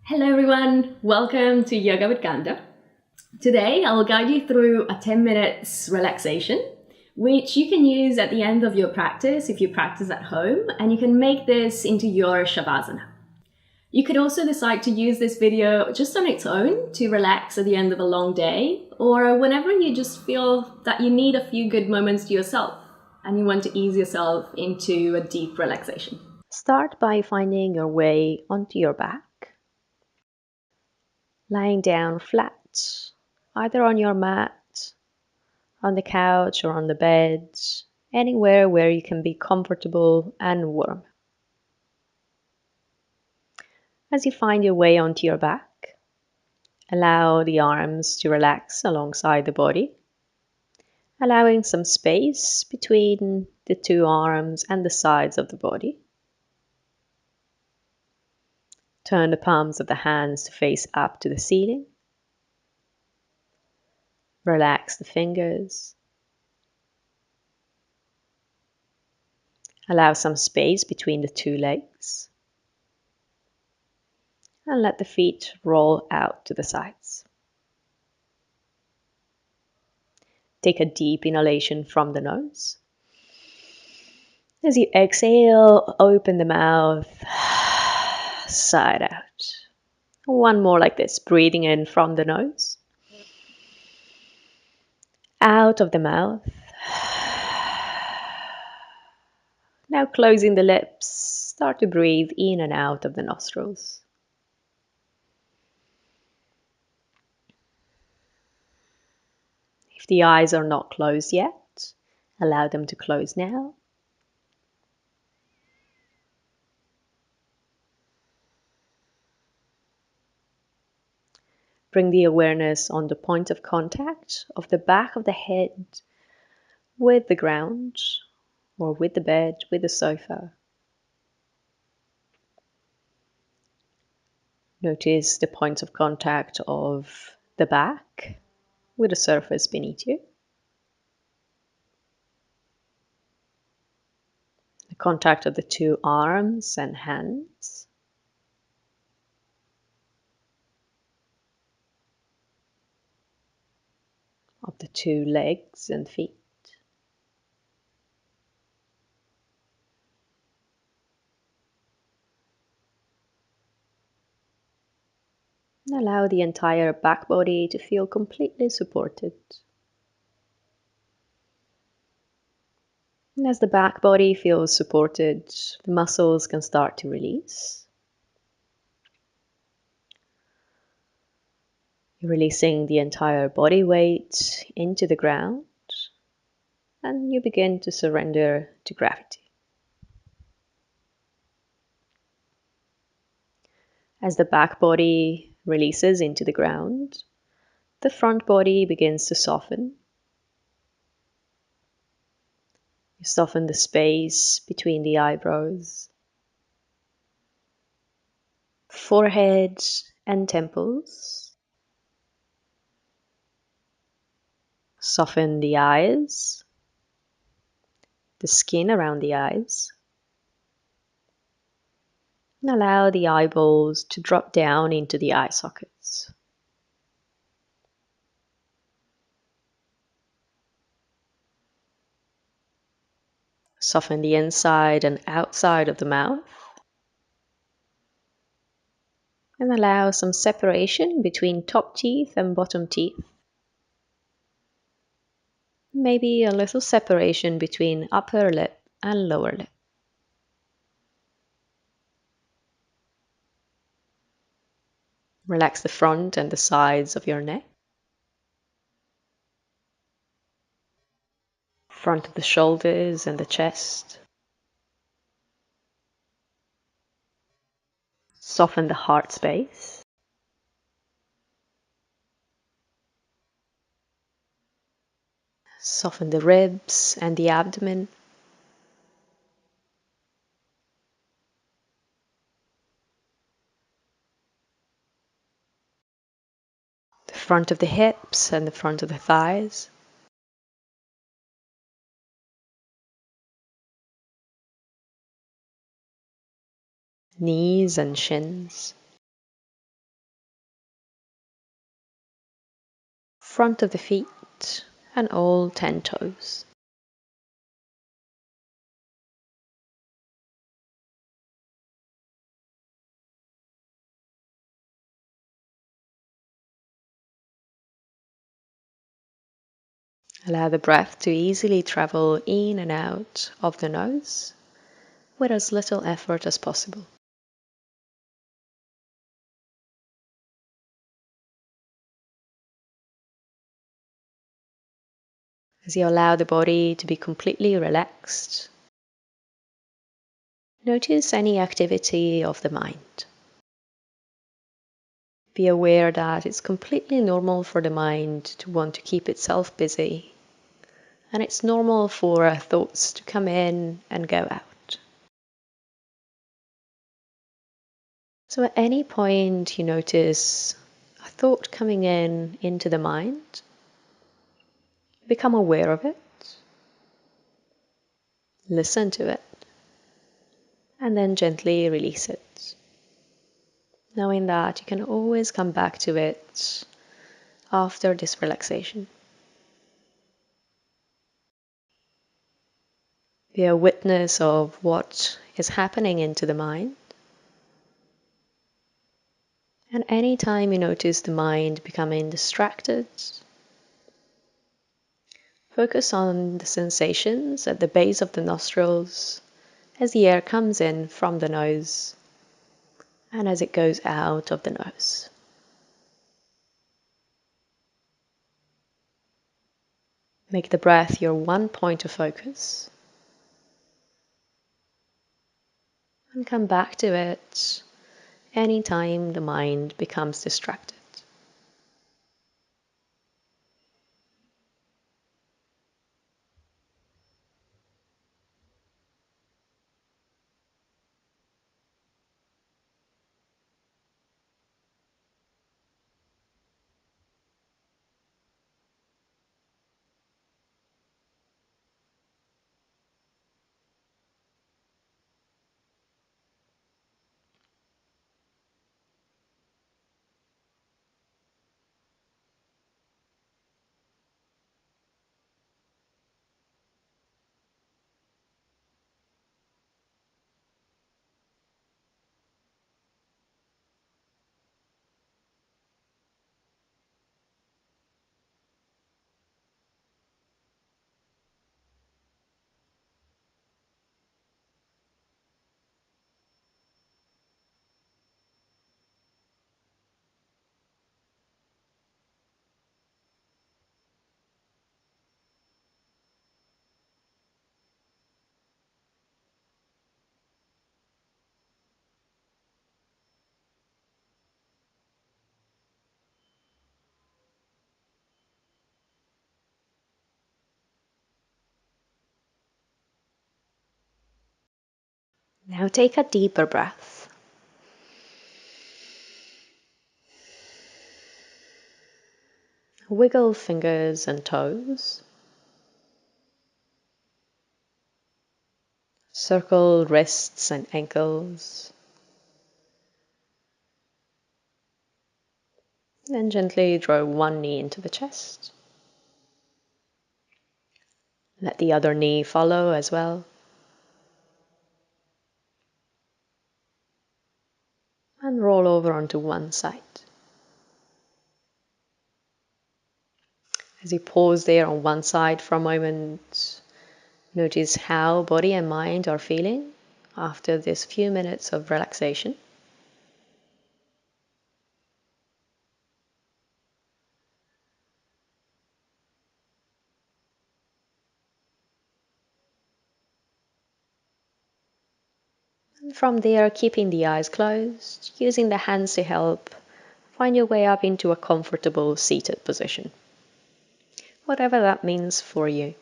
Hello everyone, welcome to Yoga with Gandha. Today I'll guide you through a 10 minutes relaxation, which you can use at the end of your practice if you practice at home, and you can make this into your Savasana. You could also decide to use this video just on its own to relax at the end of a long day, or whenever you just feel that you need a few good moments to yourself and you want to ease yourself into a deep relaxation. Start by finding your way onto your back, lying down flat, either on your mat, on the couch, or on the bed, anywhere where you can be comfortable and warm. As you find your way onto your back, allow the arms to relax alongside the body, allowing some space between the two arms and the sides of the body. Turn the palms of the hands to face up to the ceiling. Relax the fingers. Allow some space between the two legs. And let the feet roll out to the sides. Take a deep inhalation from the nose. As you exhale, open the mouth, side out. One more like this, breathing in from the nose. Out of the mouth. Now closing the lips, start to breathe in and out of the nostrils. If the eyes are not closed yet, allow them to close now. Bring the awareness on the point of contact of the back of the head with the ground, or with the bed, with the sofa. Notice the points of contact of the back with the surface beneath you. The contact of the two arms and hands. Of the two legs and feet. And allow the entire back body to feel completely supported. And as the back body feels supported, the muscles can start to release. You're releasing the entire body weight into the ground, and you begin to surrender to gravity. As the back body releases into the ground, the front body begins to soften. You soften the space between the eyebrows, forehead and temples. Soften the eyes, the skin around the eyes. And allow the eyeballs to drop down into the eye sockets. Soften the inside and outside of the mouth. And allow some separation between top teeth and bottom teeth. Maybe a little separation between upper lip and lower lip. Relax the front and the sides of your neck. Front of the shoulders and the chest. Soften the heart space. Soften the ribs and the abdomen. The front of the hips and the front of the thighs. Knees and shins. front of the feet, and all 10 toes. Allow the breath to easily travel in and out of the nose with as little effort as possible. As you allow the body to be completely relaxed, notice any activity of the mind. Be aware that it's completely normal for the mind to want to keep itself busy, and it's normal for thoughts to come in and go out. So at any point you notice a thought coming into the mind, become aware of it, listen to it, and then gently release it, knowing that you can always come back to it after this relaxation. Be a witness of what is happening into the mind. And anytime you notice the mind becoming distracted, focus on the sensations at the base of the nostrils as the air comes in from the nose and as it goes out of the nose. Make the breath your one point of focus and come back to it anytime the mind becomes distracted. Now take a deeper breath. Wiggle fingers and toes. Circle wrists and ankles. Then gently draw one knee into the chest. Let the other knee follow as well. And roll over onto one side. As you pause there on one side for a moment, notice how body and mind are feeling after this few minutes of relaxation. And from there, keeping the eyes closed, using the hands to help, find your way up into a comfortable seated position, whatever that means for you.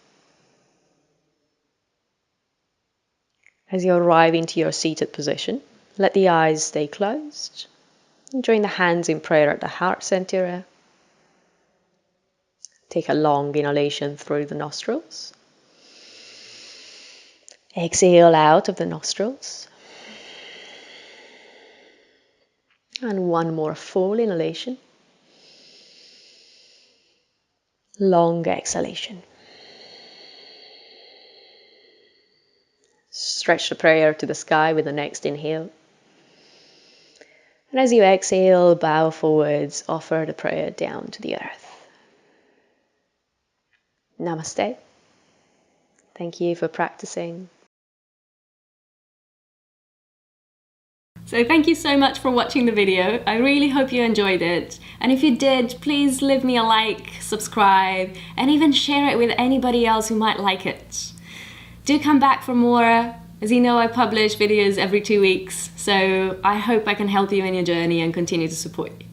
As you arrive into your seated position, let the eyes stay closed. And join the hands in prayer at the heart center. Take a long inhalation through the nostrils. Exhale out of the nostrils. And one more full inhalation. Long exhalation. Stretch the prayer to the sky with the next inhale. And as you exhale, bow forwards, offer the prayer down to the earth. Namaste. Thank you for practicing. So thank you so much for watching the video. I really hope you enjoyed it. And if you did, please leave me a like, subscribe, and even share it with anybody else who might like it. Do come back for more. As you know, I publish videos every 2 weeks, so I hope I can help you in your journey and continue to support you.